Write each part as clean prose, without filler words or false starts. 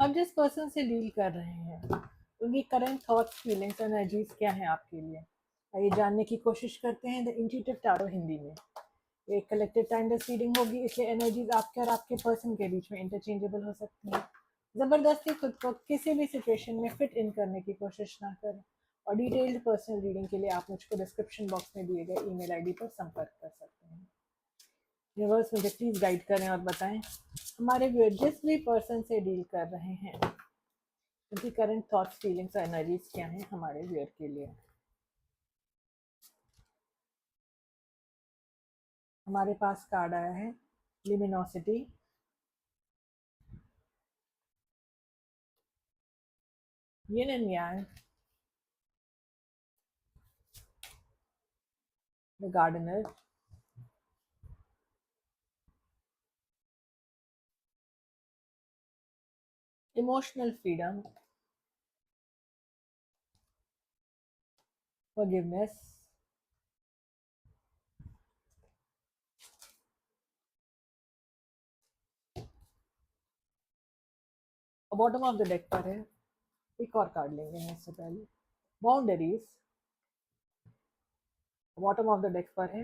आप जिस पर्सन से डील कर रहे हैं उनकी करंट थॉट्स, फीलिंग्स, एनर्जीज क्या हैं आपके लिए, ये जानने की कोशिश करते हैं द इंट्यूटिव टैरो हिंदी में। ये कलेक्टिव टाइमलेस रीडिंग होगी, इसलिए एनर्जीज आपके और आपके पर्सन के बीच में इंटरचेंजेबल हो सकती हैं। ज़बरदस्ती खुद को किसी भी सिचुएशन में फिट इन करने की कोशिश ना करें। और डिटेल्ड पर्सनल रीडिंग के लिए आप मुझको डिस्क्रिप्शन बॉक्स में दिए गए ईमेल आईडी पर संपर्क कर सकते हैं। यूनिवर्स मुझे प्लीज़ गाइड करें और बताएं हमारे व्यूअर जिस भी पर्सन से डील कर रहे हैं उनकी करंट थॉट्स, फीलिंग्स और एनर्जीज क्या हैं हमारे व्यूअर के लिए। हमारे पास कार्ड आया है luminosity, yin and yang, the gardener, emotional freedom, forgiveness, bottom of the deck पर है। एक और कार्ड लेंगे हम इससे पहले, boundaries, bottom of the deck पर है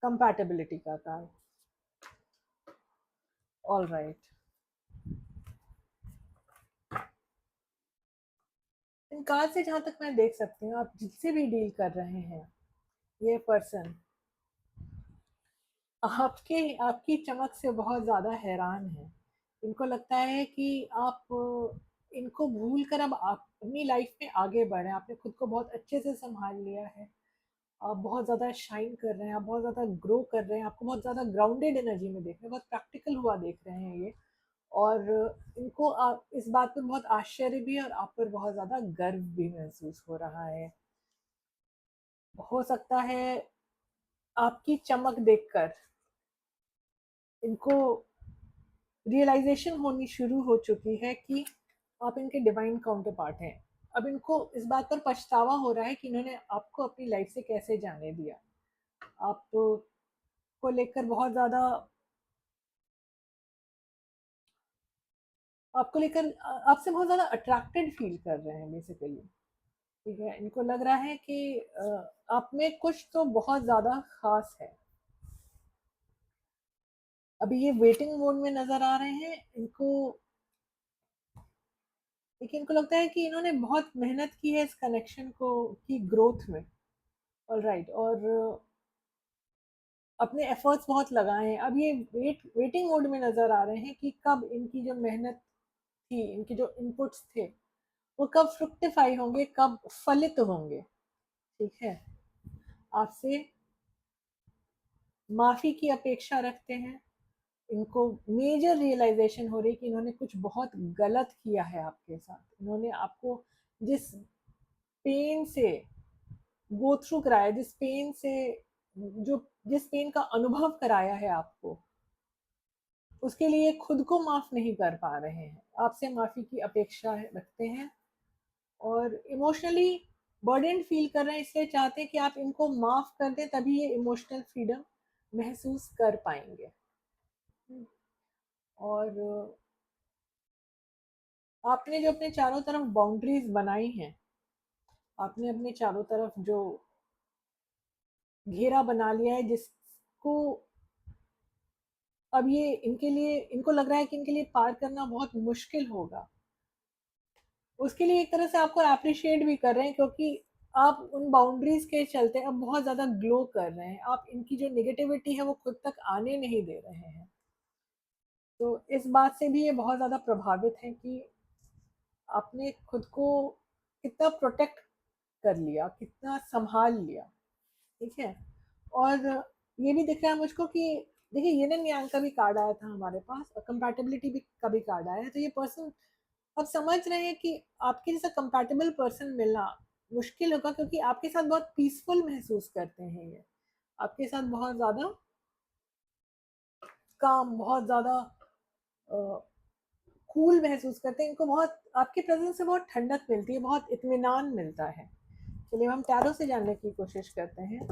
कंपैटिबिलिटी का कार्ड। ऑल राइट, इन कार्ड से जहां तक मैं देख सकती हूँ आप जिससे भी डील कर रहे हैं ये पर्सन आपके आपकी चमक से बहुत ज़्यादा हैरान है। इनको लगता है कि आप इनको भूल कर अब आप अपनी लाइफ में आगे बढ़े। आपने खुद को बहुत अच्छे से संभाल लिया है, आप बहुत ज़्यादा शाइन कर रहे हैं, आप बहुत ज़्यादा ग्रो कर रहे हैं, आपको बहुत ज़्यादा ग्राउंडेड एनर्जी में देख रहे हैं, बहुत प्रैक्टिकल हुआ देख रहे हैं ये। और इनको आप इस बात पर बहुत आश्चर्य भी है और आप पर बहुत ज़्यादा गर्व भी महसूस हो रहा है। हो सकता है आपकी चमक देखकर इनको रियलाइजेशन होनी शुरू हो चुकी है कि आप इनके डिवाइन काउंटर पार्ट हैं। अब इनको इस बात पर पछतावा हो रहा है कि इन्होंने आपको अपनी लाइफ से कैसे जाने दिया। आप को लेकर बहुत ज़्यादा आपको लेकर आपसे बहुत ज़्यादा अट्रैक्टेड फील कर रहे हैं बेसिकली। ठीक है, इनको लग रहा है कि आप में कुछ तो बहुत ज़्यादा खास है। अभी ये वेटिंग मोड में नज़र आ रहे हैं इनको, लेकिन इनको लगता है कि इन्होंने बहुत मेहनत की है इस कनेक्शन को की ग्रोथ में। ऑल राइट, और अपने एफर्ट्स बहुत लगाए हैं। अब ये वेटिंग मोड में नज़र आ रहे हैं कि कब इनकी जो मेहनत थी, इनके जो इनपुट्स थे वो कब फ्रुक्टिफाई होंगे, कब फलित होंगे। ठीक है, आपसे माफ़ी की अपेक्षा रखते हैं। इनको मेजर रियलाइजेशन हो रही है कि इन्होंने कुछ बहुत गलत किया है आपके साथ। इन्होंने आपको जिस पेन से गो थ्रू कराया, जिस पेन से जो जिस पेन का अनुभव कराया है आपको, उसके लिए खुद को माफ नहीं कर पा रहे हैं। आपसे माफी की अपेक्षा रखते हैं और इमोशनली बर्डन फील कर रहे हैं, इसलिए चाहते हैं कि आप इनको माफ कर दें, तभी ये इमोशनल फ्रीडम महसूस कर पाएंगे। और आपने जो अपने चारों तरफ बाउंड्रीज बनाई हैं, आपने अपने चारों तरफ जो घेरा बना लिया है जिसको अब ये इनके लिए इनको लग रहा है कि इनके लिए पार करना बहुत मुश्किल होगा, उसके लिए एक तरह से आपको अप्रिशिएट भी कर रहे हैं, क्योंकि आप उन बाउंड्रीज के चलते अब बहुत ज़्यादा ग्लो कर रहे हैं। आप इनकी जो निगेटिविटी है वो खुद तक आने नहीं दे रहे हैं। तो इस बात से भी ये बहुत ज़्यादा प्रभावित हैं कि आपने खुद को कितना प्रोटेक्ट कर लिया, कितना संभाल लिया। ठीक है, और ये भी दिख रहा है मुझको कि देखिए यिन एंड यांग का भी कार्ड आया था हमारे पास और कंपैटिबिलिटी भी का भी कार्ड आया है। तो ये पर्सन अब समझ रहे हैं कि आपके जैसा कंपैटिबल पर्सन मिलना मुश्किल होगा, क्योंकि आपके साथ बहुत पीसफुल महसूस करते हैं ये, आपके साथ बहुत ज़्यादा काम, बहुत ज़्यादा कूल महसूस करते हैं। इनको बहुत आपके प्रेजेंस से बहुत ठंडक मिलती है, बहुत इत्मीनान मिलता है। चलिए हम टैरो से जानने की कोशिश करते हैं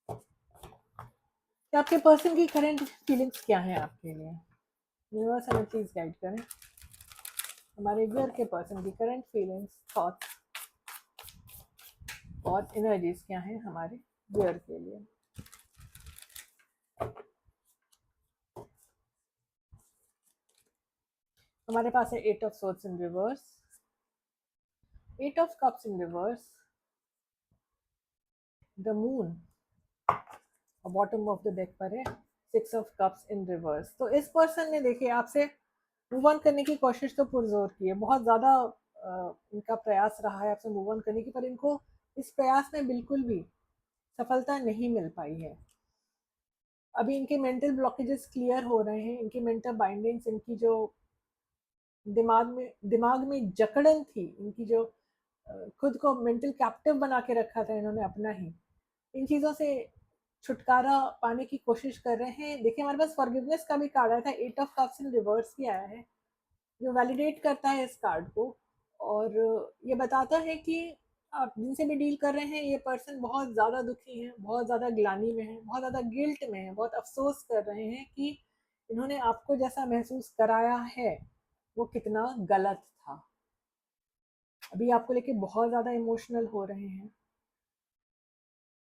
कि आपके पर्सन की करंट फीलिंग्स क्या है आपके लिए। यूनिवर्स हमें प्लीज गाइड करें हमारे व्यूअर के पर्सन की करंट फीलिंग्स, थॉट्स और एनर्जीज क्या हैं हमारे व्यूअर के लिए। हमारे पास है 8 of swords in reverse, 8 of cups in reverse, the moon और बॉटम ऑफ द डेक पर है 6 ऑफ कप्स इन रिवर्स। तो इस पर्सन ने देखिए आपसे मूव ऑन करने की कोशिश तो पुरजोर की है, बहुत ज़्यादा इनका प्रयास रहा है आपसे मूव ऑन करने की, पर इनको इस प्रयास में बिल्कुल भी सफलता नहीं मिल पाई है। अभी इनके मेंटल ब्लॉकेजेस क्लियर हो रहे हैं, इनकी मेंटल बाइंडिंग्स, इनकी जो दिमाग में जकड़न थी, इनकी जो खुद को मेंटल कैप्टिव बना के रखा था इन्होंने अपना ही, इन चीज़ों से छुटकारा पाने की कोशिश कर रहे हैं। देखिए हमारे पास फॉरगिवनेस का भी कार्ड आया था, 8 ऑफ कप्स इन रिवर्स भी आया है, जो वैलिडेट करता है इस कार्ड को और ये बताता है कि आप जिनसे भी डील कर रहे हैं ये पर्सन बहुत ज़्यादा दुखी हैं, बहुत ज़्यादा ग्लानी में है, बहुत ज़्यादा गिल्ट में है, बहुत अफसोस कर रहे हैं कि इन्होंने आपको जैसा महसूस कराया है वो कितना गलत था। अभी आपको लेके बहुत ज़्यादा इमोशनल हो रहे हैं।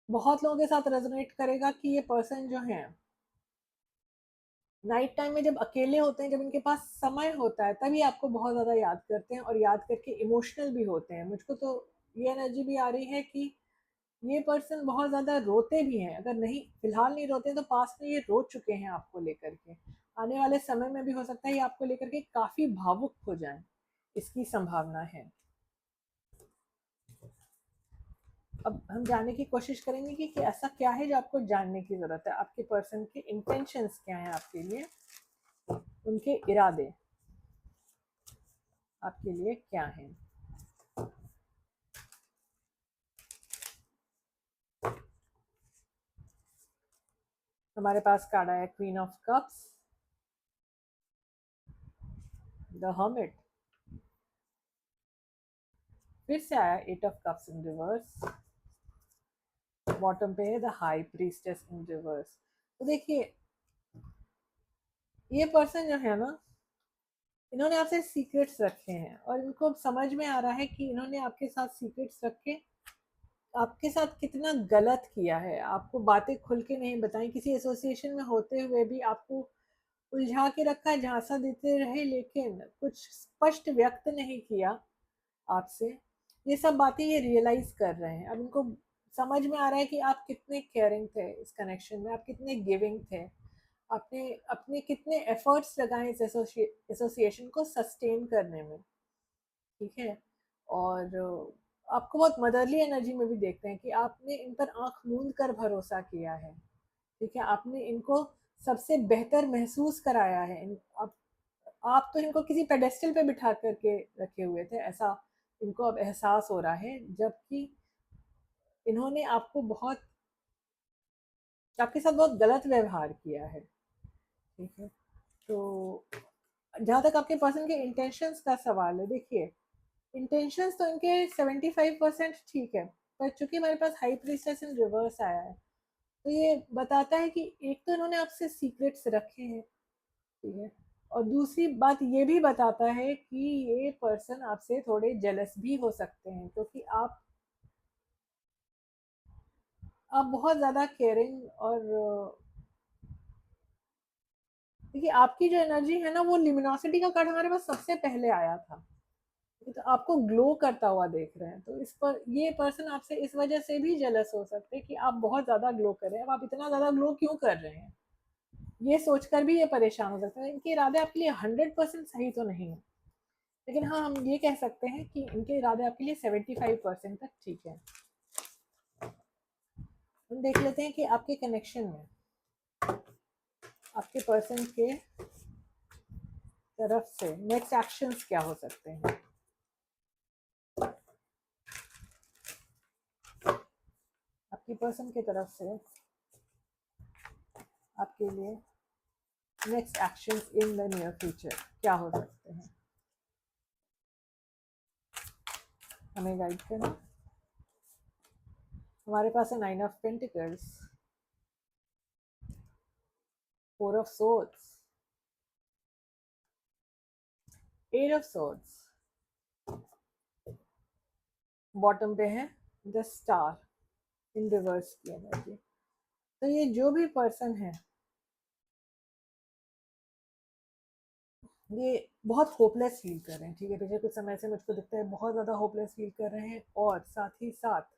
बहुत लोगों के साथ रेजोनेट करेगा कि ये पर्सन जो है नाइट टाइम में जब अकेले होते हैं, जब इनके पास समय होता है, तभी आपको बहुत ज़्यादा याद करते हैं और याद करके इमोशनल भी होते हैं। मुझको तो ये एनर्जी भी आ रही है कि ये पर्सन बहुत ज़्यादा रोते भी हैं, अगर नहीं फिलहाल नहीं रोते तो पास में ये रो चुके हैं आपको लेकर के। आने वाले समय में भी हो सकता है ये आपको लेकर के काफ़ी भावुक हो जाएं, इसकी संभावना है। अब हम जानने की कोशिश करेंगे कि ऐसा क्या है जो आपको जानने की ज़रूरत है, आपके पर्सन के इंटेंशंस क्या हैं आपके लिए, उनके इरादे आपके लिए क्या हैं। हमारे पास कार्ड आया queen of cups, the hermit, फिर से आया 8 of cups in reverse, bottom पे है the high priestess in reverse. तो देखिए ये पर्सन जो है ना, इन्होंने आपसे सीक्रेट्स रखे हैं और इनको समझ में आ रहा है कि इन्होंने आपके साथ सीक्रेट्स रखे, आपके साथ कितना गलत किया है, आपको बातें खुल के नहीं बताई, किसी एसोसिएशन में होते हुए भी आपको उलझा के रखा, झांसा देते रहे, लेकिन कुछ स्पष्ट व्यक्त नहीं किया आपसे। ये सब बातें ये रियलाइज कर रहे हैं, अब इनको समझ में आ रहा है कि आप कितने केयरिंग थे इस कनेक्शन में, आप कितने गिविंग थे, आपने अपने कितने एफर्ट्स लगाए इस एसोसिएशन को सस्टेन करने में। ठीक है, और आपको बहुत मदरली एनर्जी में भी देखते हैं कि आपने इन पर आंख मूंद कर भरोसा किया है। ठीक है, आपने इनको सबसे बेहतर महसूस कराया है। आप तो इनको किसी पेडेस्टल पे बिठा करके रखे हुए थे, ऐसा इनको अब एहसास हो रहा है, जबकि इन्होंने आपके साथ बहुत गलत व्यवहार किया है। ठीक है, तो जहाँ तक आपके पर्सन के इंटेंशंस का सवाल है, देखिए इंटेंशंस तो इनके 75% ठीक है, पर चूंकि हमारे पास हाई प्रीस्टेस इन रिवर्स आया है, तो ये बताता है कि एक तो इन्होंने आपसे सीक्रेट्स रखे हैं, ठीक है, और दूसरी बात ये भी बताता है कि ये पर्सन आपसे थोड़े जेलस भी हो सकते हैं, क्योंकि आप बहुत ज़्यादा केयरिंग और देखिए आपकी जो एनर्जी है ना, वो लिमिनोसिटी का कार्ड हमारे पास सबसे पहले आया था, तो आपको ग्लो करता हुआ देख रहे हैं, तो इस पर ये पर्सन आपसे इस वजह से भी जेलस हो सकते हैं कि आप बहुत ज़्यादा ग्लो कर रहे हैं। अब आप इतना ज़्यादा ग्लो क्यों कर रहे हैं, ये सोचकर भी ये परेशान हो सकते हैं। इनके इरादे आपके लिए 100% सही तो नहीं है, लेकिन हाँ हम ये कह सकते हैं कि इनके इरादे आपके लिए 75% तक ठीक है। हम देख लेते हैं कि आपके कनेक्शन में आपके पर्सन के तरफ से नेक्स्ट एक्शंस क्या हो सकते हैं। आपकी पर्सन की तरफ से आपके लिए next actions in the near future क्या हो सकते हैं, हमें गाइड करना। हमारे पास है 9 of pentacles, 4 of swords, eight of swords, bottom पे है द स्टार इन रिवर्स की एनर्जी। तो ये जो भी पर्सन है ये बहुत होपलेस फील कर रहे हैं, ठीक है, पिछले कुछ समय से मुझको दिखता है बहुत ज़्यादा होपलेस फील कर रहे हैं। और साथ ही साथ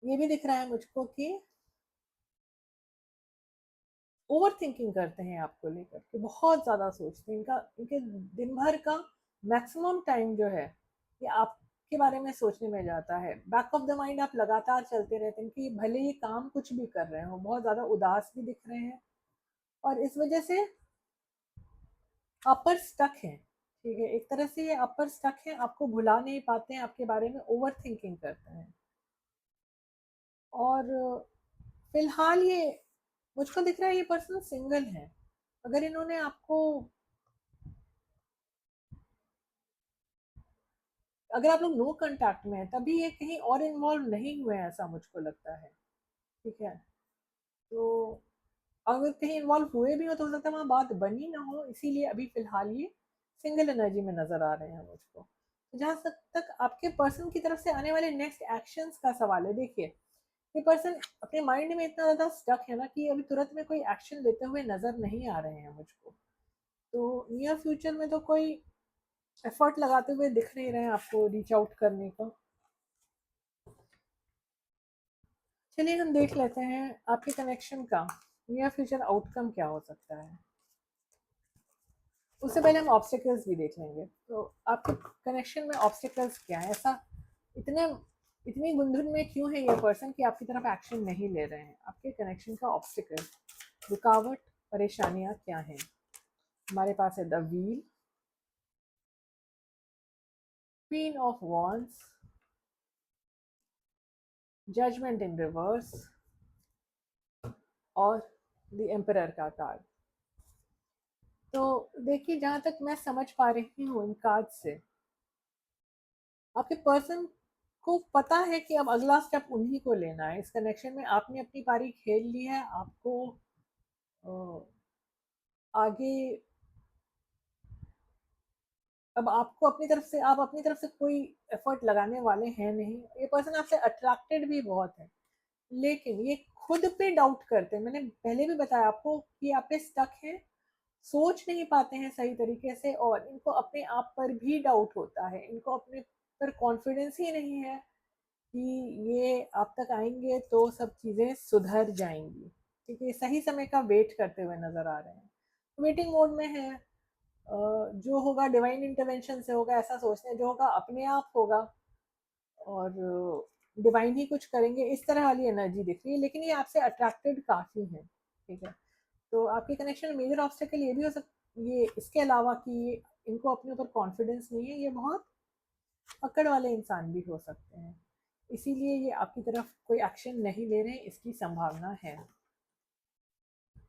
ये भी दिख रहा है मुझको कि ओवर थिंकिंग करते हैं आपको लेकर के, बहुत ज़्यादा सोचते हैं। इनके दिन भर का मैक्सिमम टाइम जो है ये आपके बारे में सोचने में जाता है। बैक ऑफ द माइंड आप लगातार चलते रहते हैं कि भले ये काम कुछ भी कर रहे हो, बहुत ज़्यादा उदास भी दिख रहे हैं और इस वजह से अपर स्टक है, ठीक है, एक तरह से ये अपर स्टक है, आपको भुला नहीं पाते हैं, आपके बारे में ओवर थिंकिंग करते हैं। और फिलहाल ये मुझको दिख रहा है ये पर्सन सिंगल है। अगर इन्होंने आपको, अगर आप लोग नो कांटेक्ट में है तभी ये कहीं और इन्वॉल्व नहीं हुए हैं, ऐसा मुझको लगता है, ठीक है। तो अगर कहीं इन्वॉल्व हुए भी हो तो हो सकता है वहाँ बात बनी ना हो, इसीलिए अभी फिलहाल ये सिंगल एनर्जी में नजर आ रहे हैं मुझको। तो जहाँ तक आपके पर्सन की तरफ से आने वाले नेक्स्ट एक्शंस का सवाल है, देखिए ये पर्सन अपने माइंड में इतना ज़्यादा स्टक है ना कि अभी तुरंत में कोई एक्शन लेते हुए नजर नहीं आ रहे हैं मुझको। तो नियर फ्यूचर में तो कोई एफर्ट लगाते हुए दिख नहीं रहे हैं आपको रीच आउट करने का। चलिए हम देख लेते हैं आपके कनेक्शन का नियर फ्यूचर आउटकम क्या हो सकता है। उससे पहले हम ऑब्स्टिकल्स भी देख लेंगे। तो आपके कनेक्शन में ऑब्स्टिकल्स क्या है, ऐसा इतने इतनी गुंधुन में क्यों है ये पर्सन कि आपकी तरफ एक्शन नहीं ले रहे हैं। आपके कनेक्शन का ऑब्स्टिकल, रुकावट, परेशानियां क्या हैं। हमारे पास है the wheel, queen of wands, judgement in reverse और द एम्परर का कार्ड। तो देखिए जहां तक मैं समझ पा रही हूँ इन कार्ड से, आपके पर्सन को पता है कि अब अगला स्टेप उन्हीं को लेना है इस कनेक्शन में। आपने अपनी पारी खेल ली है, आपको आगे, अब आपको अपनी तरफ से, आप अपनी तरफ से कोई एफर्ट लगाने वाले हैं नहीं। ये पर्सन आपसे अट्रैक्टेड भी बहुत है लेकिन ये खुद पे डाउट करते हैं। मैंने पहले भी बताया आपको कि आप पे स्टक है, सोच नहीं पाते हैं सही तरीके से और इनको अपने आप पर भी डाउट होता है, इनको अपने पर कॉन्फिडेंस ही नहीं है कि ये आप तक आएंगे तो सब चीज़ें सुधर जाएंगी, ठीक है। सही समय का वेट करते हुए नजर आ रहे हैं, वेटिंग मोड में है। जो होगा डिवाइन इंटरवेंशन से होगा ऐसा सोचते हैं, जो होगा अपने आप होगा और डिवाइन ही कुछ करेंगे, इस तरह वाली एनर्जी दिख रही है। लेकिन ये आपसे अट्रैक्टेड काफ़ी है, ठीक है। तो आपके कनेक्शन मेजर ऑब्स्टेकल ये भी हो सकता, ये इसके अलावा कि इनको अपने ऊपर कॉन्फिडेंस नहीं है, ये बहुत पकड़ वाले इंसान भी हो सकते हैं, इसीलिए ये आपकी तरफ कोई एक्शन नहीं ले रहे हैं, इसकी संभावना है।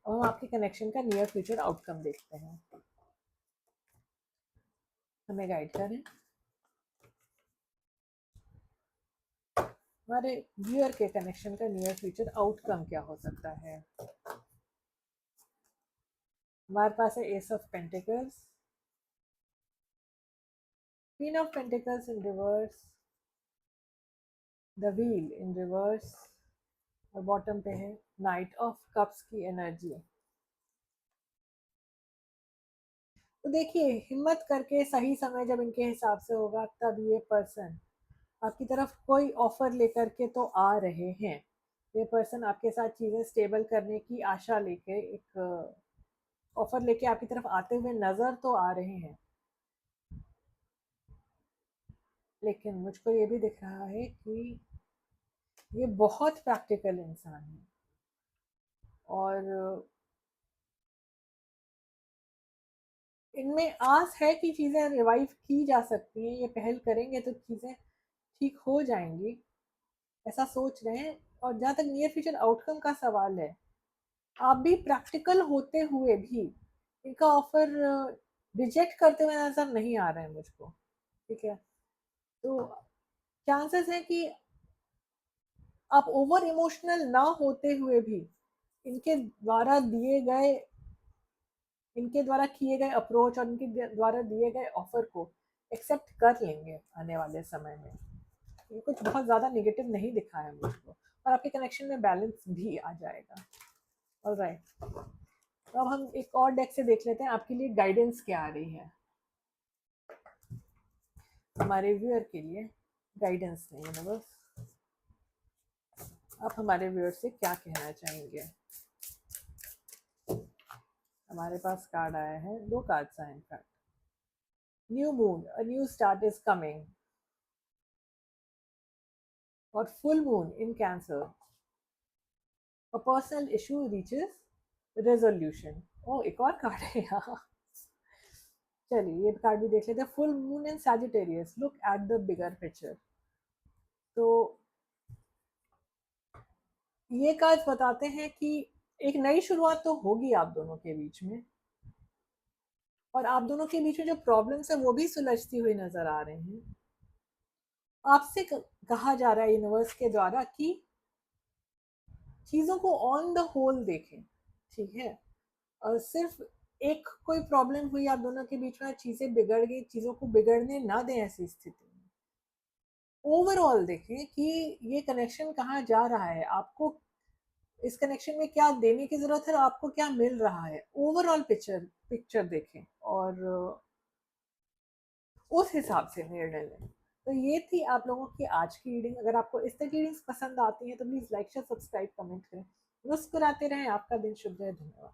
और हम आपके कनेक्शन का नियर फ्यूचर आउटकम देखते हैं, हमें गाइड करें। हमारे व्यूअर के कनेक्शन का नियर फ्यूचर आउटकम क्या हो सकता है। हमारे पास है S of pentacles, queen of pentacles in reverse, the wheel in reverse और बॉटम पे है नाइट ऑफ कप्स की एनर्जी। तो देखिए हिम्मत करके सही समय जब इनके हिसाब से होगा तब ये पर्सन आपकी तरफ कोई ऑफर लेकर के तो आ रहे हैं। ये पर्सन आपके साथ चीज़ें स्टेबल करने की आशा लेके एक ऑफर लेके आपकी तरफ आते हुए नज़र तो आ रहे हैं। लेकिन मुझको ये भी दिख रहा है कि ये बहुत प्रैक्टिकल इंसान है और इनमें आस है कि चीज़ें रिवाइव की जा सकती हैं, ये पहल करेंगे तो चीज़ें ठीक हो जाएंगी, ऐसा सोच रहे हैं। और जहाँ तक नियर फ्यूचर आउटकम का सवाल है, आप भी प्रैक्टिकल होते हुए भी इनका ऑफर रिजेक्ट करते हुए नजर नहीं आ रहे हैं मुझको, ठीक है। तो चांसेस है कि आप ओवर इमोशनल ना होते हुए भी इनके द्वारा दिए गए इनके द्वारा किए गए अप्रोच और इनके द्वारा दिए गए ऑफर को एक्सेप्ट कर लेंगे आने वाले समय में। ये कुछ बहुत ज़्यादा नेगेटिव नहीं दिखा है मुझको, और आपके कनेक्शन में बैलेंस भी आ जाएगा। ऑलराइट, तो अब हम एक और डेक से देख लेते हैं आपके लिए गाइडेंस क्या आ रही है, हमारे व्यूअर के लिए गाइडेंस नहीं यूनिवर्स, आप हमारे व्यूअर से क्या कहना चाहेंगे। हमारे पास कार्ड आया है, 2 कार्ड्स आए हैं। New moon, a new start is coming, और full moon in cancer, a personal issue reaches resolution. Oh, एक और कार्ड है यहाँ। चलिए ये कार्ड भी देख लेते हैं। Full moon in Sagittarius, look at the bigger picture. तो ये कार्ड बताते हैं कि एक नई शुरुआत तो होगी आप दोनों के बीच में, और आप दोनों के बीच में जो प्रॉब्लम्स है वो भी सुलझती हुई नजर आ रहे हैं। आपसे कहा जा रहा है यूनिवर्स के द्वारा कि चीजों को ऑन द होल देखें, ठीक है। और सिर्फ एक कोई प्रॉब्लम हुई आप दोनों के बीच में, चीजें बिगड़ गई, चीजों को बिगड़ने ना दें ऐसी स्थिति में। ओवरऑल देखें कि ये कनेक्शन कहाँ जा रहा है, आपको इस कनेक्शन में क्या देने की जरूरत है और आपको क्या मिल रहा है। ओवरऑल पिक्चर पिक्चर देखें और उस हिसाब से निर्णय लें। तो ये थी आप लोगों की आज की रीडिंग। अगर आपको इस तरह की रीडिंग्स पसंद आती हैं तो please like share subscribe comment करें। मुस्कुराते रहें, आपका दिन शुभ रहे। धन्यवाद।